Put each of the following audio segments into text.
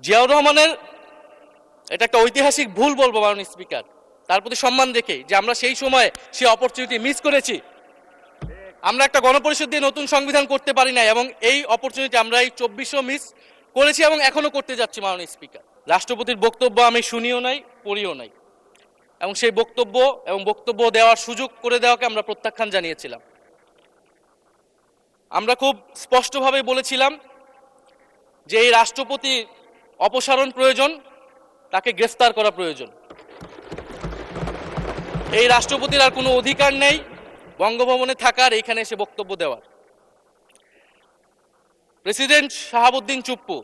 জিয়াউর রহমানের এটা একটা ঐতিহাসিক ভুল বলবো মাননীয় স্পিকার, তার প্রতি সম্মান রেখে, যে আমরা সেই সময় সেই অপরচুনিটি মিস করেছি। আমরা একটা গণপরিষদ দিয়ে নতুন সংবিধান করতে পারি না, এবং এই অপরচুনিটি আমরা এই 2400 মিস করেছি এবং এখনো করতে যাচ্ছি মাননীয় স্পিকার। রাষ্ট্রপতির বক্তব্য আমি শুনিও নাই, পড়িও নাই, এবং সেই বক্তব্য দেওয়ার সুযোগ করে দেওয়াকে আমরা প্রত্যাখ্যান জানিয়েছিলাম। আমরা খুব স্পষ্টভাবে বলেছিলাম যে এই রাষ্ট্রপতির অপসারণ প্রয়োজন, তাকে গ্রেফতার করা প্রয়োজন। এই রাষ্ট্রপতির আর কোনো অধিকার নেই বঙ্গভবনে থাকার, এইখানে এসে বক্তব্য দেওয়ার। প্রেসিডেন্ট শাহাবুদ্দিন চুপ্পু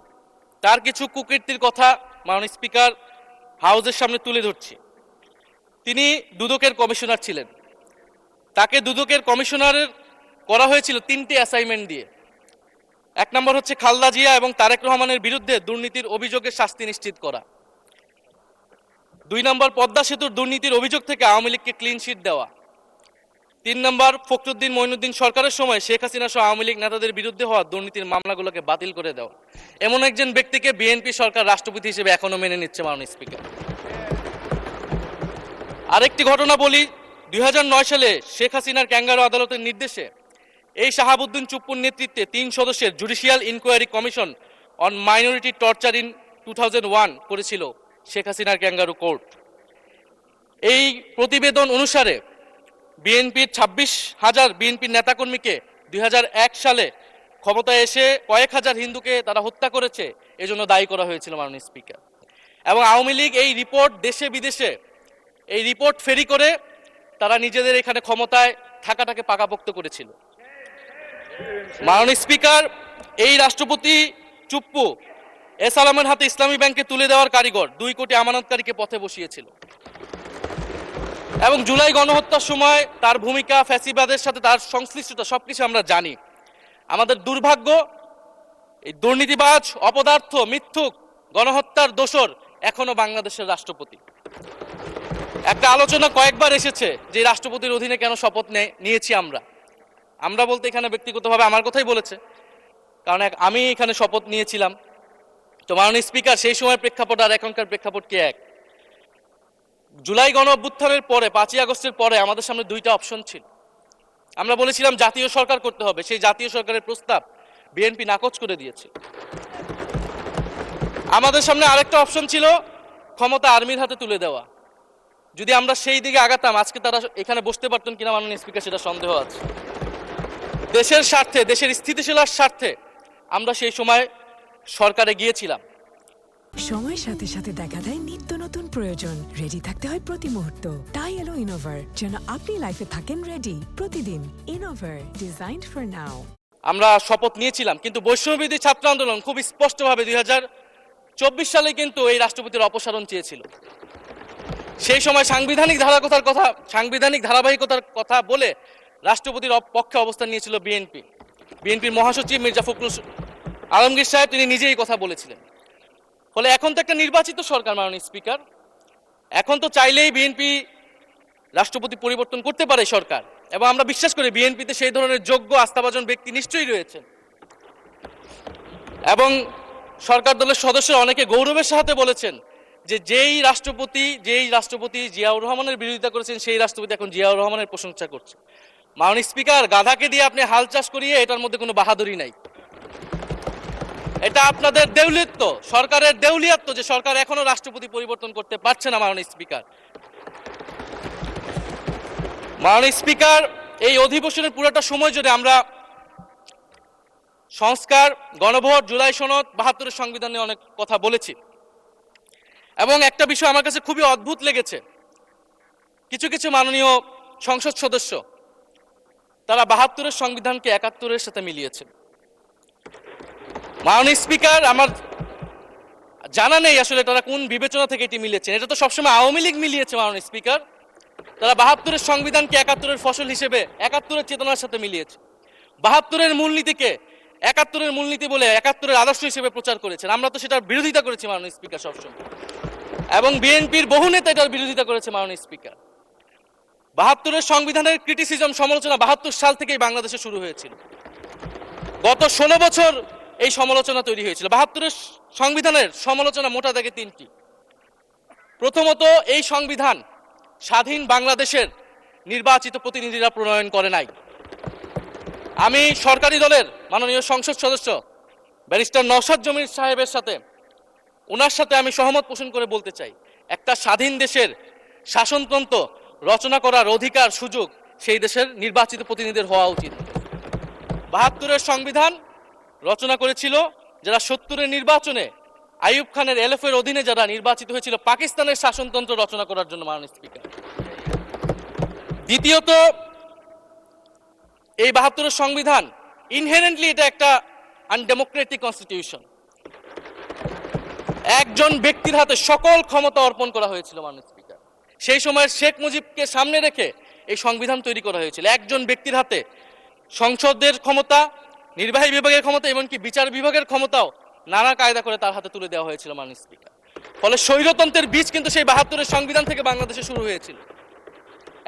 তার কিছু কুকীর্তির কথা মাননীয় স্পিকার হাউসের সামনে তুলে ধরছি। তিনি দুদকের কমিশনার ছিলেন, তাকে দুদকের কমিশনারের করা হয়েছিল 3টি অ্যাসাইনমেন্ট দিয়ে। 1 নম্বর হচ্ছে খালেদা জিয়া এবং তারেক রহমানের বিরুদ্ধে দুর্নীতির অভিযোগের শাস্তি নিশ্চিত করা। 2 নম্বর পদ্মা সেতুর দুর্নীতির অভিযোগ থেকে আওয়ামী লীগকে ক্লিন শিট দেওয়া। 3 নম্বর ফখরুদ্দিন মঈনুদ্দিন সরকারের সময় শেখ হাসিনা সহ আওয়ামী লীগ নেতাদের বিরুদ্ধে হওয়া দুর্নীতির মামলাগুলোকে বাতিল করে দেওয়া। এমন একজন ব্যক্তিকে বিএনপি সরকার রাষ্ট্রপতি হিসেবে এখনো মেনে নিচ্ছে মাননীয় স্পিকার। আরেকটি ঘটনা বলি, 2009 সালে শেখ হাসিনার ক্যাঙ্গারু আদালতের নির্দেশে এই শাহাবুদ্দিন চুপ্পুর নেতৃত্বে 3 সদস্যের judicial inquiry commission on minority torture in 2001 করেছিল শেখ হাসিনার ক্যাঙ্গারু কোর্ট। এই প্রতিবেদন অনুসারে বিএনপির 26,000 বিএনপির নেতাকর্মীকে 2001 সালে ক্ষমতায় এসে কয়েক হাজার হিন্দুকে তারা হত্যা করেছে, এজন্য দায়ী করা হয়েছিল মাননীয় স্পিকার। এবং আওয়ামী লীগ এই রিপোর্ট দেশে বিদেশে এই রিপোর্ট ফেরি করে তারা নিজেদের এখানে ক্ষমতায় থাকাটাকে পাকাপোক্ত করেছিল। মাননীয় স্পিকার, এই রাষ্ট্রপতি চুপ্পু এস আলমের হাতে ইসলামী ব্যাংকে তুলে দেওয়ার কারিগর, 2 কোটি আমানতকারীকে পথে বসিয়েছিল। এবং জুলাই গণহত্যার সময় তার ভূমিকা, ফ্যাসিবাদের সাথে তার সংশ্লিষ্টতা সবকিছু আমরা জানি। আমাদের দুর্ভাগ্য, এই দুর্নীতিবাজ, অপদার্থ, মিথ্যুক, গণহত্যার দোসর এখনো বাংলাদেশের রাষ্ট্রপতি। একটা আলোচনা কয়েকবার এসেছে যে রাষ্ট্রপতির অধীনে কেন শপথ নিয়েছি আমরা বলতে এখানে ব্যক্তিগতভাবে আমার কথাই বলেছে, কারণ আমি এখানে শপথ নিয়েছিলাম। তো মাননীয় স্পিকার, সেই সময় প্রেক্ষাপট আর এখনকার প্রেক্ষাপট কি এক? জুলাই গণ অভ্যুত্থানের পরে 5ই আগস্টের পরে আমাদের সামনে 2টা অপশন ছিল। আমরা বলেছিলাম জাতীয় সরকার করতে হবে, সেই জাতীয় সরকারের প্রস্তাব বিএনপি নাকচ করে দিয়েছে। আমাদের সামনে আরেকটা অপশন ছিল ক্ষমতা আর্মির হাতে তুলে দেওয়া। যদি আমরা সেই দিকে আগাতাম, আজকে তারা এখানে বসতে পারতেন কিনা মাননীয় স্পিকার সেটা সন্দেহ আছে। দেশের স্বার্থে, দেশের স্থিতিশীলতার স্বার্থে আমরা সেই সময় সরকারে গিয়েছিলাম। সময়ের সাথে সাথে দেখা দেয় নিত্য নতুন প্রয়োজন। রেডি থাকতে হয় প্রতি মুহূর্ত। তাই এলো ইনোভার, যেন আপনি লাইফে থাকেন রেডি প্রতিদিন। Innova, designed for now. আমরা শপথ নিয়েছিলাম, কিন্তু বৈষম্যবিরোধী ছাত্র আন্দোলন খুব স্পষ্টভাবে 2024 সালে কিন্তু এই রাষ্ট্রপতির অপসারণ চেয়েছিল। সেই সময় সাংবিধানিক ধারাবাহিকতার কথা বলে রাষ্ট্রপতির পক্ষে অবস্থান নিয়েছিল বিএনপির মহাসচিব মির্জা ফখরুল আলমগীর সাহেব, তিনি নিজেই কথা বলেছিলেন। ফলে এখন তো একটা নির্বাচিত সরকার মাননীয় স্পিকার, এখন তো চাইলেই বিএনপি রাষ্ট্রপতি পরিবর্তন করতে পারে সরকার, এবং আমরা বিশ্বাস করি বিএনপিতে সেই ধরনের যোগ্য আস্থাভাজন ব্যক্তি নিশ্চয়ই রয়েছেন। এবং সরকার দলের সদস্যরা অনেকে গৌরবের সাথে বলেছেন যে যেই রাষ্ট্রপতি জিয়াউর রহমানের বিরোধিতা করেছেন, সেই রাষ্ট্রপতি এখন জিয়াউর রহমানের প্রশংসা করছে। মাননীয় স্পিকার, গাধাকে দিয়ে আপনি হাল চাষ করিয়ে এটার মধ্যে কোনো বাহাদুরি নাই। এটা আপনাদের দেউলিয়ত্ব, সরকারের দেউলিয়ত্ব, যে সরকার এখনো রাষ্ট্রপতি পরিবর্তন করতে পারছে না। মাননীয় স্পিকার, এই অধিবেশনের পুরোটা সময় জুড়ে আমরা সংস্কার, গণভোট, জুলাই সনদ, 72-এর সংবিধান নিয়ে অনেক কথা বলেছি। এবং একটা বিষয় আমার কাছে খুবই অদ্ভুত লেগেছে, কিছু মাননীয় সংসদ সদস্য তারা 72-এর সংবিধানকে 71-এর সাথে মিলিয়েছে। মাননীয় স্পিকার, আমার জানা নেই আসলে তারা কোন বিবেচনা থেকে এটি মিলিয়েছেন। এটা তো সবসময় আওয়ামী লীগ মিলিয়েছে মাননীয় স্পিকার। তারা 72-এর সংবিধানকে 71-এর ফসল হিসেবে 71-এর চেতনার সাথে মিলিয়েছে। 72-এর মূলনীতিকে 71-এর মূলনীতি বলে 71-এর আদর্শ হিসেবে প্রচার করেছেন। আমরা তো সেটার বিরোধিতা করেছি মাননীয় স্পিকার সবসময়, এবং বিএনপির বহু নেতা এটার বিরোধিতা করেছে মাননীয় স্পিকার। 72-এর সংবিধানের ক্রিটিসিজম, সমালোচনা 72 সাল থেকেই বাংলাদেশে শুরু হয়েছিল। গত 16 বছর এই সমালোচনা তৈরি হয়েছিল। 72-এর সংবিধানের সমালোচনা মোটা দাগে তিনটি। প্রথমত, এই সংবিধান স্বাধীন বাংলাদেশের নির্বাচিত প্রতিনিধিরা প্রণয়ন করে নাই। আমি সরকারি দলের মাননীয় সংসদ সদস্য ব্যারিস্টার নওশাদ জমির সাহেবের সাথে ওনার সাথে আমি সহমত পোষণ করে বলতে চাই, একটা স্বাধীন দেশের শাসনতন্ত্র রচনা করার অধিকার সুযোগ সেই দেশের নির্বাচিত প্রতিনিধিদের হওয়া উচিত। ৭২-এর সংবিধান রচনা করেছিল যারা ৭০-এর নির্বাচনে আইয়ুব খানের এলএফের অধীনে যারা নির্বাচিত হয়েছিল পাকিস্তানের শাসনতন্ত্র রচনা করার জন্য, মাননীয় স্পিকার। দ্বিতীয়ত, এই ৭২-এর সংবিধান ইনহেরেন্টলি এটা একটা আনডেমোক্রেটিক কনস্টিটিউশন। একজন ব্যক্তির হাতে সকল ক্ষমতা অর্পণ করা হয়েছিল, মাননীয় স্পিকার। সেই সময়ের শেখ মুজিবকে সামনে রেখে এই সংবিধান তৈরি করা হয়েছিল। একজন ব্যক্তির হাতে সংসদের ক্ষমতা, নির্বাহী বিভাগের ক্ষমতা, এমনকি বিচার বিভাগের ক্ষমতাও নানা কায়দা করে তার হাতে তুলে দেওয়া হয়েছিল, মাননীয় স্পিকার। ফলে স্বৈরতন্ত্রের বীজ কিন্তু সেই ৭২-এর সংবিধান থেকে বাংলাদেশে শুরু হয়েছিল।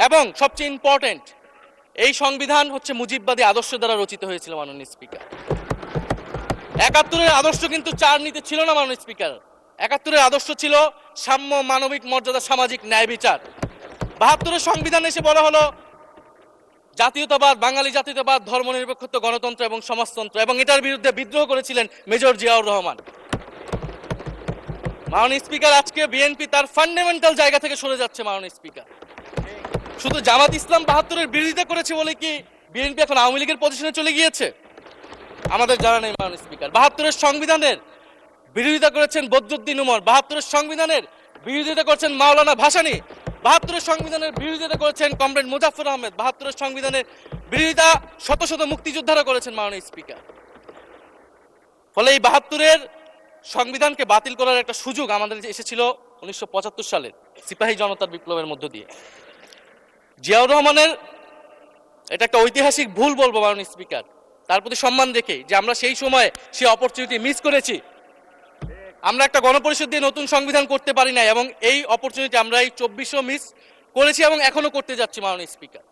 এবং সবচেয়ে ইম্পর্টেন্ট, এই সংবিধান হচ্ছে মুজিববাদী আদর্শ দ্বারা রচিত হয়েছিল, মাননীয় স্পিকার। ৭১-এর আদর্শ কিন্তু চার নীতি ছিল না, মাননীয় স্পিকার। ৭১-এর আদর্শ ছিল সাম্য, মানবিক মর্যাদা, সামাজিক ন্যায় বিচার। ৭২-এর সংবিধান এসে বলা হলো জাতীয়তাবাদ, বাঙালি জাতীয়তাবাদ, ধর্মনিরপেক্ষত্ব, গণতন্ত্র এবং সমাজতন্ত্র, এবং এটার বিরুদ্ধে বিদ্রোহ করেছিলেন মেজর জিয়াউর রহমান। মাননীয় স্পিকার, আজকে বিএনপি তার ফান্ডামেন্টাল জায়গা থেকে সরে যাচ্ছে, মাননীয় স্পিকার। শুধু জামাত ইসলাম ৭২-এর বিরোধিতা করেছে বলে কি বিএনপি এখন আওয়ামী লীগের পজিশনে চলে গিয়েছে? আমাদের জানা নেই, মাননীয় স্পিকার। ৭২-এর সংবিধানের বিরোধিতা করেছেন বদরুদ্দিন উমর, ৭২-এর সংবিধানের বিরোধিতা করেছেন মাওলানা ভাসানী, ৭২-এর সংবিধানের বিরোধিতা করেছেন কমরেড মুজাফফর আহমেদ, ৭২-এর সংবিধানের বিরোধিতা শত শত মুক্তিযোদ্ধারা করেছেন, মাননীয় স্পিকার। ফলে এই ৭২-এর সংবিধানকে বাতিল করার একটা সুযোগ আমাদের এসেছিল ১৯৭৫ সালের সিপাহী জনতার বিপ্লবের মধ্য দিয়ে। জিয়াউর রহমানের এটা একটা ঐতিহাসিক ভুল বলবো, মাননীয় স্পিকার, তার প্রতি সম্মান রেখে, যে আমরা সেই সময় সেই অপরচুনিটি মিস করেছি। আমরা একটা গণপরিষদ দিয়ে নতুন সংবিধান করতে পারি না, এবং এই অপরচুনিটি আমরা এই ২৪০০ মিস করেছি এবং এখনো করতে যাচ্ছি, মাননীয় স্পিকার।